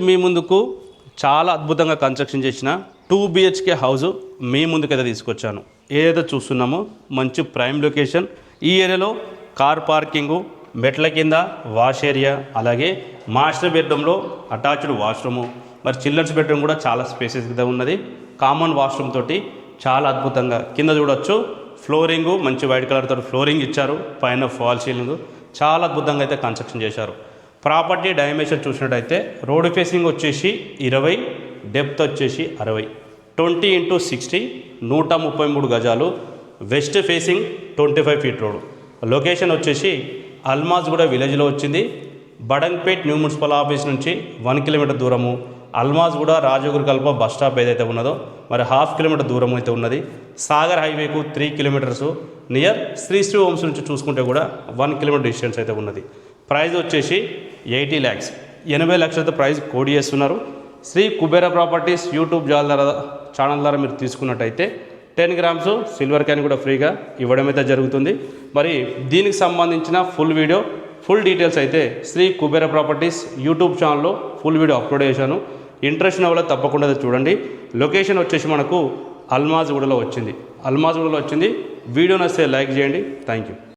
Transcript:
మీ ముందుకు చాలా అద్భుతంగా కన్స్ట్రక్షన్ చేసిన 2 BHK హౌస్ మీ ముందుకైతే తీసుకొచ్చాను. ఏదైతే చూస్తున్నామో మంచి ప్రైమ్ లొకేషన్. ఈ ఏరియాలో కార్ పార్కింగు, మెట్ల కింద వాష్ ఏరియా, అలాగే మాస్టర్ బెడ్రూమ్లో అటాచ్డ్ వాష్రూము, మరి చిల్డ్రన్స్ బెడ్రూమ్ కూడా చాలా స్పేసెస్గా ఉన్నది. కామన్ వాష్రూమ్ తోటి చాలా అద్భుతంగా కింద చూడొచ్చు. ఫ్లోరింగు మంచి వైట్ కలర్ తోటి ఫ్లోరింగ్ ఇచ్చారు. పైన ఫాల్ సీలింగ్ చాలా అద్భుతంగా అయితే కన్స్ట్రక్షన్ చేశారు. ప్రాపర్టీ డైమెన్షన్ చూసినట్టయితే రోడ్ ఫేసింగ్ వచ్చేసి 20, డెప్త్ వచ్చేసి 60, 20x60, 133 గజాలు. West facing 25 feet road. Location వచ్చేసి అల్మాజ్గూడ విలేజ్లో వచ్చింది. బడంగ్పేట్ న్యూ మున్సిపల్ ఆఫీస్ నుంచి 1 కిలోమీటర్ దూరము. అల్మాజ్గూడ రాజగురుకల్ప బస్ స్టాప్ ఏదైతే ఉన్నదో మరి 1/2 కిలోమీటర్ దూరం అయితే ఉన్నది. సాగర్ హైవేకు 3 కిలోమీటర్స్. నియర్ శ్రీ హోమ్స్ నుంచి చూసుకుంటే కూడా 1 కిలోమీటర్ డిస్టెన్స్ అయితే ఉన్నది. ప్రైస్ వచ్చేసి 80 lakhs, 80 లక్షలతో ప్రైస్ కోడ్ చేస్తున్నారు. Shri Kubera properties YouTube channel ద్వారా మీరు తీసుకున్నట్టయితే 10 grams సిల్వర్ క్యాన్ కూడా ఫ్రీగా ఇవ్వడం అయితే జరుగుతుంది. మరి దీనికి సంబంధించిన ఫుల్ వీడియో, ఫుల్ డీటెయిల్స్ అయితే శ్రీ కుబేర ప్రాపర్టీస్ యూట్యూబ్ ఛానల్లో ఫుల్ వీడియో అప్లోడ్ చేశాను. ఇంట్రెస్ట్ ఉన్న వాళ్ళు తప్పకుండా చూడండి. లొకేషన్ వచ్చేసి మనకు అల్మాజ్గూడలో వచ్చింది. వీడియో నచ్చితే లైక్ చేయండి. Thank you.